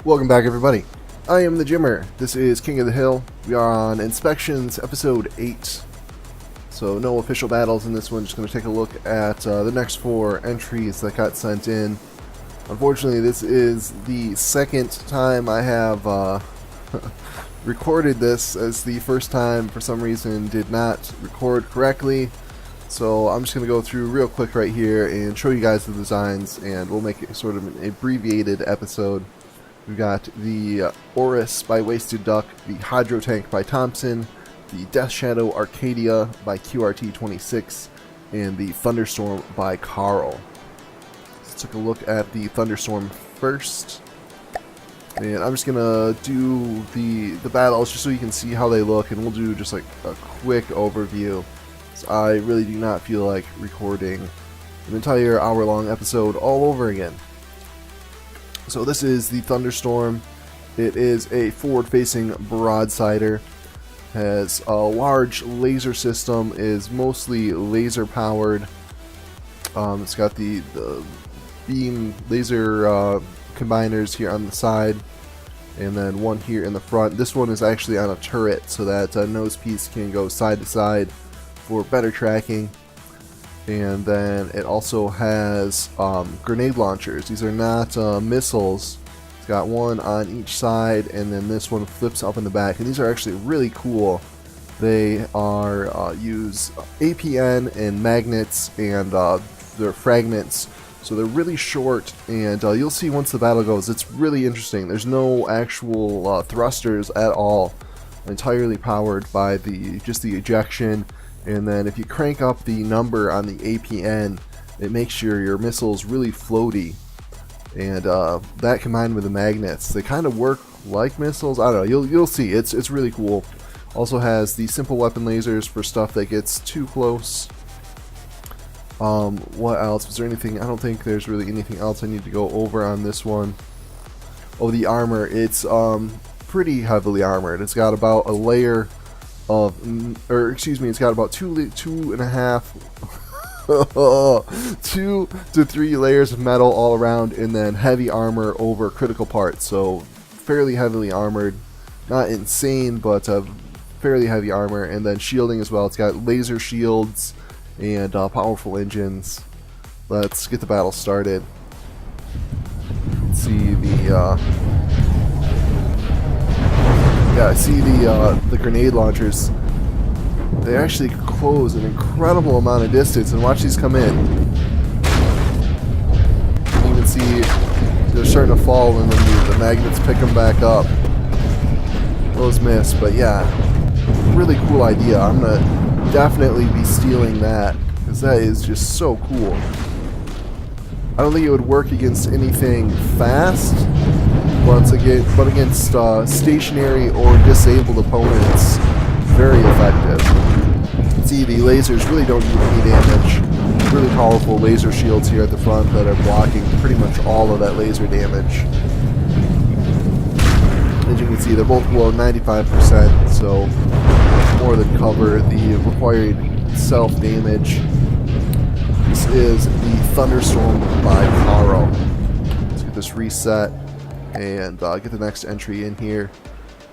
Welcome back, everybody. I am the Jimmer. This is King of the Hill. We are on Inspections Episode 8. So no official battles in this one, just going to take a look at the next 4 entries that got sent in. Unfortunately, this is the second time I have recorded this, as the first time, for some reason, did not record correctly. So I'm just going to go through real quick right here and show you guys the designs, and we'll make it sort of an abbreviated episode. We've got the Oris by wastedDuck, the HydroTank by Tomson, the Deathshadow Arcadia by QRT26, and the Thunderstorm by Kharel. Let's take a look at the Thunderstorm first. And I'm just gonna do the battles just so you can see how they look, and we'll do just like a quick overview. So I really do not feel like recording an entire hour-long episode all over again. So this is the Thunderstorm. It is a forward-facing broadsider. Has a large laser system, is mostly laser powered. It's got the beam laser combiners here on the side, and then one here in the front. This one is actually on a turret, so that nose piece can go side to side for better tracking. And then it also has grenade launchers. These are not missiles. It's got one on each side, and then this one flips up in the back. And these are actually really cool. They are use APN and magnets, and they're fragments. So they're really short, and you'll see once the battle goes, it's really interesting. There's no actual thrusters at all. Entirely powered by just the ejection. And then if you crank up the number on the APN, it makes your missiles really floaty. And that combined with the magnets, they kind of work like missiles. I don't know, you'll see. It's really cool. Also has the simple weapon lasers for stuff that gets too close. What else? Was there anything? I don't think there's really anything else I need to go over on this one. Oh, the armor. It's pretty heavily armored. It's got about a layer of, it's got about 2 to 3 layers of metal all around, and then heavy armor over critical parts. So fairly heavily armored, not insane, but fairly heavy armor, and then shielding as well. It's got laser shields and powerful engines. Let's get the battle started. Let's see I see the grenade launchers. They actually close an incredible amount of distance, and watch these come in. You can see they're starting to fall, and then the magnets pick them back up. Those miss, but yeah, really cool idea. I'm gonna definitely be stealing that, because that is just so cool. I don't think it would work against anything fast, but against stationary or disabled opponents, very effective. See, the lasers really don't do any damage. Really powerful laser shields here at the front that are blocking pretty much all of that laser damage. As you can see, they're both below 95%, so more than cover the required self-damage. This is the Thunderstorm by Kharel. Let's get this reset and get the next entry in here.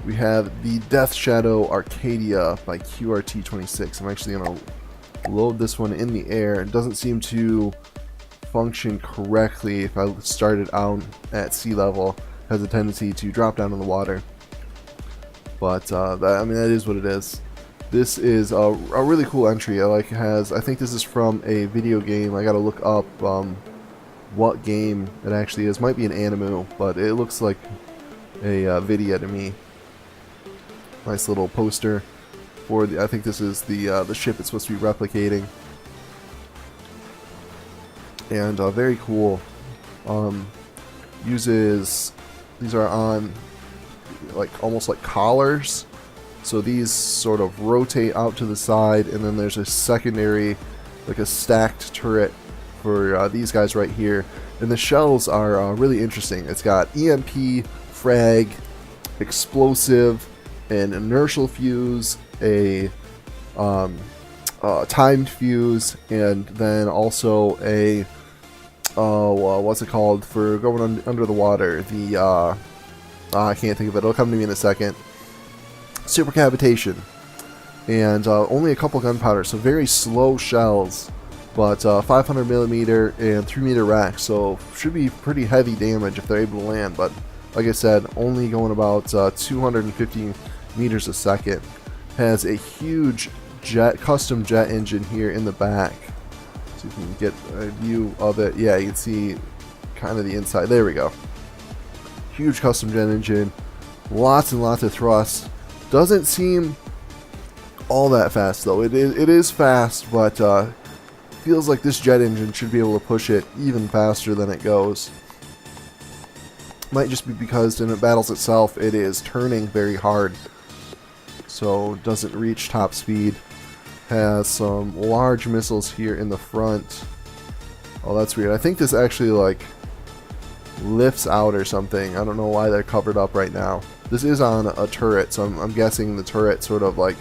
We have the Deathshadow Arcadia by QRT26. I'm actually going to load this one in the air. It doesn't seem to function correctly if I start it out at sea level. It has a tendency to drop down in the water. But that is what it is. This is a really cool entry. I think this is from a video game. I gotta look up what game it actually is. Might be an anime, but it looks like a video to me. Nice little poster for I think this is the ship it's supposed to be replicating, and very cool. These are on almost like collars. So these sort of rotate out to the side, and then there's a secondary, like a stacked turret for these guys right here. And the shells are really interesting. It's got EMP, frag, explosive, an inertial fuse, a timed fuse, and then also a what's it called for going under the water? The I can't think of it. It'll come to me in a second. Supercavitation. And only a couple gunpowder, so very slow shells. But 500 millimeter and 3 meter rack, so should be pretty heavy damage if they're able to land. But like I said, only going about 250 meters a second. Has a huge custom jet engine here in the back. So you can get a view of it. Yeah, you can see kind of the inside. There we go. Huge custom jet engine. Lots and lots of thrust. Doesn't seem all that fast though. It is fast, but feels like this jet engine should be able to push it even faster than it goes. Might just be because in the battles itself it is turning very hard, so doesn't reach top speed. Has some large missiles here in the front. Oh, that's weird. I think this actually like lifts out or something. I don't know why they're covered up right now. This is on a turret, so I'm guessing the turret sort of like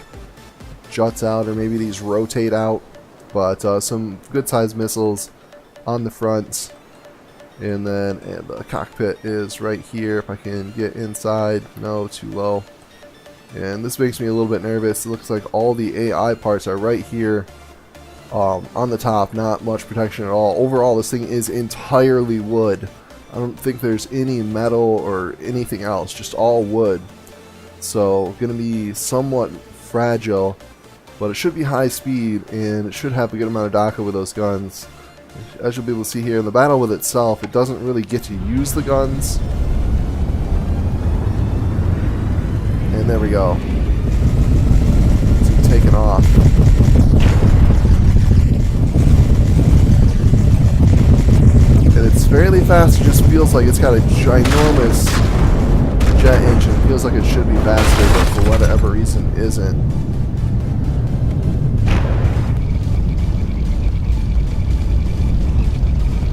juts out, or maybe these rotate out. But some good sized missiles on the front, and then the cockpit is right here. If I can get inside. No, too low. And this makes me a little bit nervous. It looks like all the AI parts are right here on the top. Not much protection at all. Overall, this thing is entirely wood. I don't think there's any metal or anything else, just all wood. So gonna be somewhat fragile, but it should be high speed and it should have a good amount of DACA with those guns. As you'll be able to see here in the battle with itself, it doesn't really get to use the guns. And there we go. It's taken off. And it's fairly fast. It just feels like it's got a ginormous jet engine. It feels like it should be faster, but for whatever reason isn't.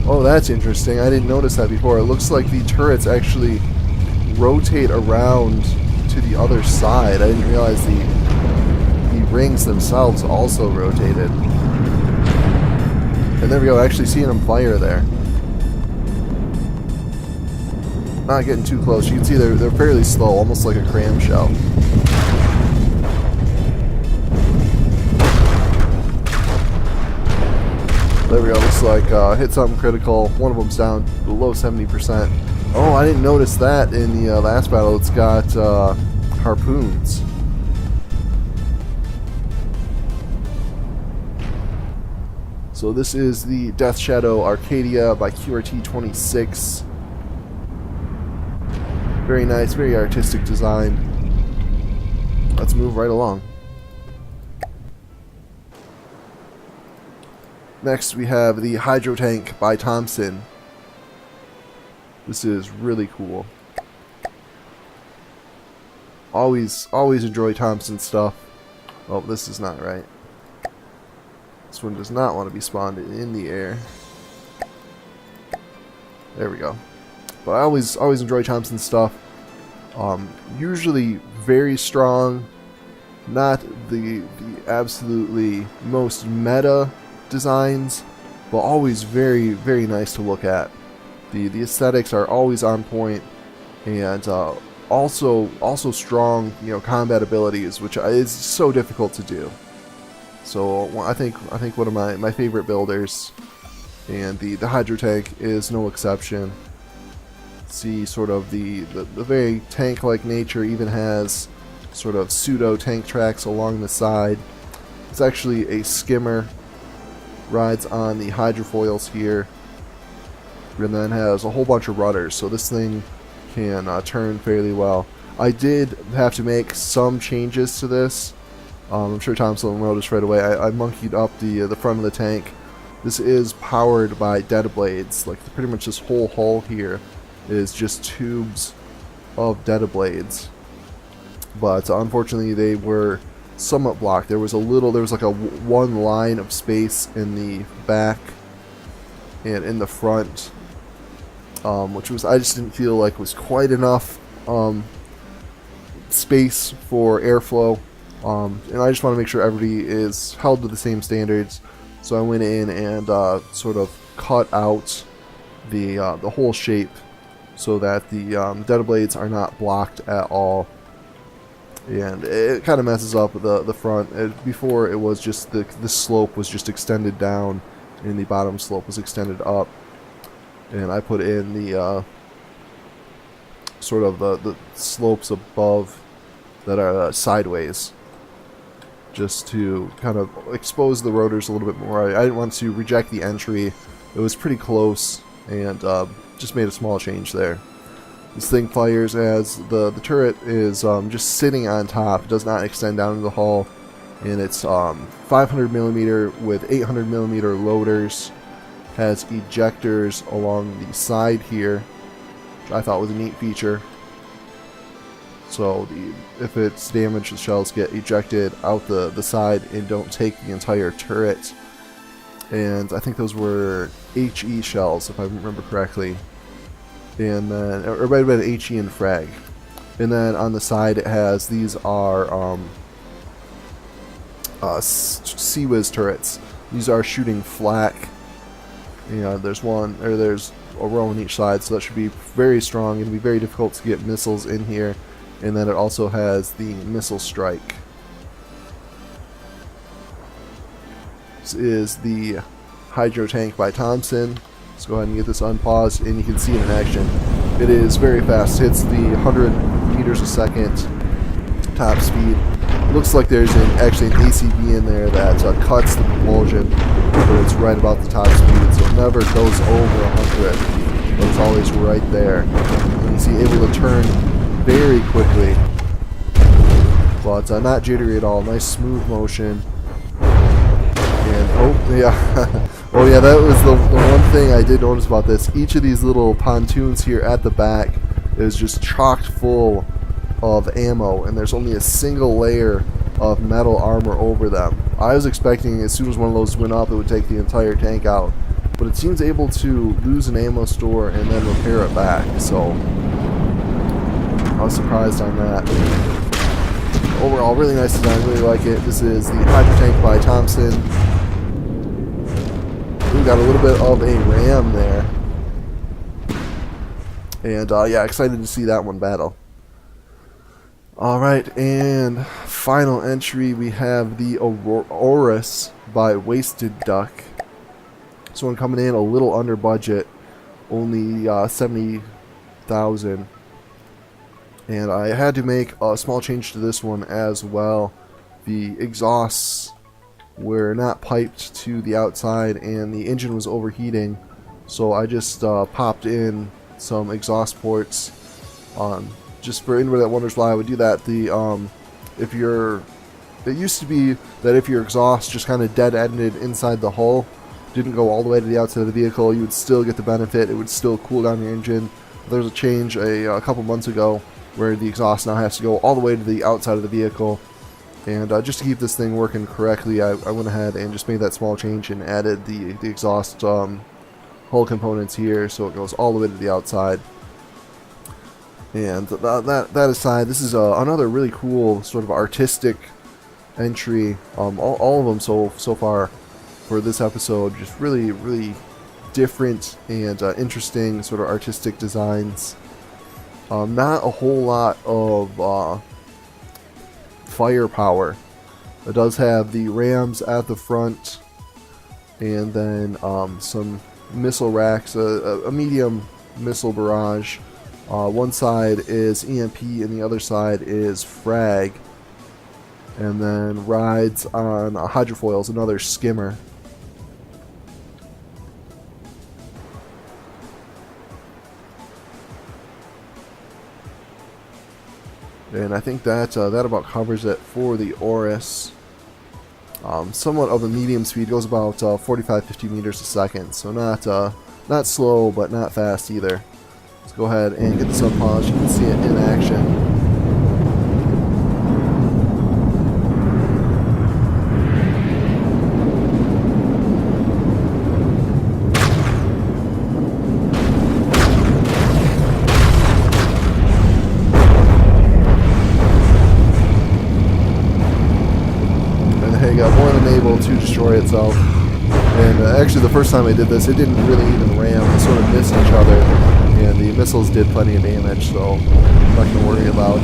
Oh, that's interesting. I didn't notice that before. It looks like the turrets actually rotate around to the other side. I didn't realize the rings themselves also rotated. And there we go, actually seeing them fire there. Not getting too close. You can see they're fairly slow, almost like a cram shell. There we go, looks like hit something critical. One of them's down below 70%. Oh, I didn't notice that in the last battle. It's got harpoons. So this is the Deathshadow Arcadia by QRT26. Very nice, very artistic design. Let's move right along. Next we have the HydroTank by Tomson. This is really cool. Always enjoy Tomson stuff. Oh, this is not right. This one does not want to be spawned in the air. There we go. But I always enjoy Tomson stuff. Usually very strong. Not the absolutely most meta designs, but always very, very nice to look at. The aesthetics are always on point, and also strong, combat abilities, which is so difficult to do. So I think one of my favorite builders, and the HydroTank is no exception. See sort of the very tank-like nature, even has sort of pseudo tank tracks along the side. It's actually a skimmer. Rides on the hydrofoils here, and then has a whole bunch of rudders, so this thing can turn fairly well. I did have to make some changes to this. I'm sure Tomson will notice right away. I monkeyed up the front of the tank. This is powered by dead blades. Like pretty much this whole hull here is just tubes of dead blades. But unfortunately, they were somewhat blocked. There was like a one line of space in the back and in the front, which was, I just didn't feel like was quite enough space for airflow, and I just want to make sure everybody is held to the same standards. So I went in and sort of cut out the whole shape so that the dead blades are not blocked at all. And it kind of messes up the front. Before it was just the slope was just extended down, and the bottom slope was extended up. And I put in the sort of the slopes above that are sideways, just to kind of expose the rotors a little bit more. I didn't want to reject the entry. It was pretty close, and just made a small change there. This thing fires as the turret is just sitting on top. It does not extend down into the hull, and it's 500mm with 800mm loaders. Has ejectors along the side here, which I thought was a neat feature. So if it's damaged, the shells get ejected out the side and don't take the entire turret. And I think those were HE shells, if I remember correctly. And then, or it might have been HE and frag. And then on the side it has, these are CWIS turrets. These are shooting flak. You know, there's a row on each side, so that should be very strong and be very difficult to get missiles in here. And then it also has the missile strike. This is the HydroTank by Tomson. Let's go ahead and get this unpaused, and you can see it in action. It is very fast. Hits the 100 meters a second top speed. Looks like there's actually an ACB in there that cuts the propulsion, but it's right about the top speed, so it never goes over 100. But it's always right there. And you see, able to turn very quickly, but not jittery at all. Nice smooth motion. And oh yeah, oh yeah, that was the one thing I did notice about this. Each of these little pontoons here at the back is just chocked full of ammo, and there's only a single layer of metal armor over them. I was expecting as soon as one of those went up, it would take the entire tank out, but it seems able to lose an ammo store and then repair it back. So I was surprised on that. Overall, really nice design, really like it. This is the HydroTank by Tomson. We got a little bit of a ram there. And yeah, excited to see that one battle. Alright, and final entry, we have the Aurus by wastedDuck. This one coming in a little under budget, only 70,000. And I had to make a small change to this one as well. The exhausts were not piped to the outside and the engine was overheating, so I just popped in some exhaust ports. Just for anybody that wonders why I would do that, it used to be that if your exhaust just kind of dead-ended inside the hull, didn't go all the way to the outside of the vehicle, you would still get the benefit. It would still cool down your engine. There was a change a couple months ago where the exhaust now has to go all the way to the outside of the vehicle. And just to keep this thing working correctly, I went ahead and just made that small change and added the exhaust hull components here, so it goes all the way to the outside. And that aside, this is another really cool sort of artistic entry. All of them so far for this episode, just really different and interesting sort of artistic designs. Not a whole lot of firepower. It does have the rams at the front, and then some missile racks, a medium missile barrage. One side is EMP and the other side is frag, and then rides on hydrofoils, another skimmer. And I think that about covers it for the Aurus. Somewhat of a medium speed, goes about 45-50 meters a second, so not slow but not fast either. Let's go ahead and get this unpolished. You can see it in action. More than able to destroy itself. And actually the first time I did this, it didn't really even ram, they sort of missed each other. and the missiles did plenty of damage, so I'm not going to worry about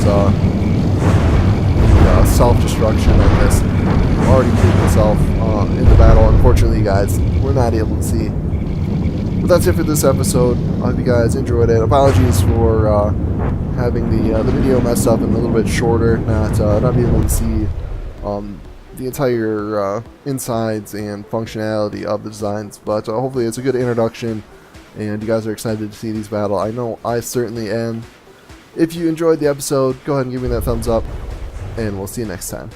self-destruction on this. I've already killed myself in the battle. Unfortunately, guys, we're not able to see. But that's it for this episode. I hope you guys enjoyed it. Apologies for having the video messed up and a little bit shorter, not being able to see the entire insides and functionality of the designs. But hopefully it's a good introduction, and you guys are excited to see these battle. I know I certainly am. If you enjoyed the episode, go ahead and give me that thumbs up, and we'll see you next time.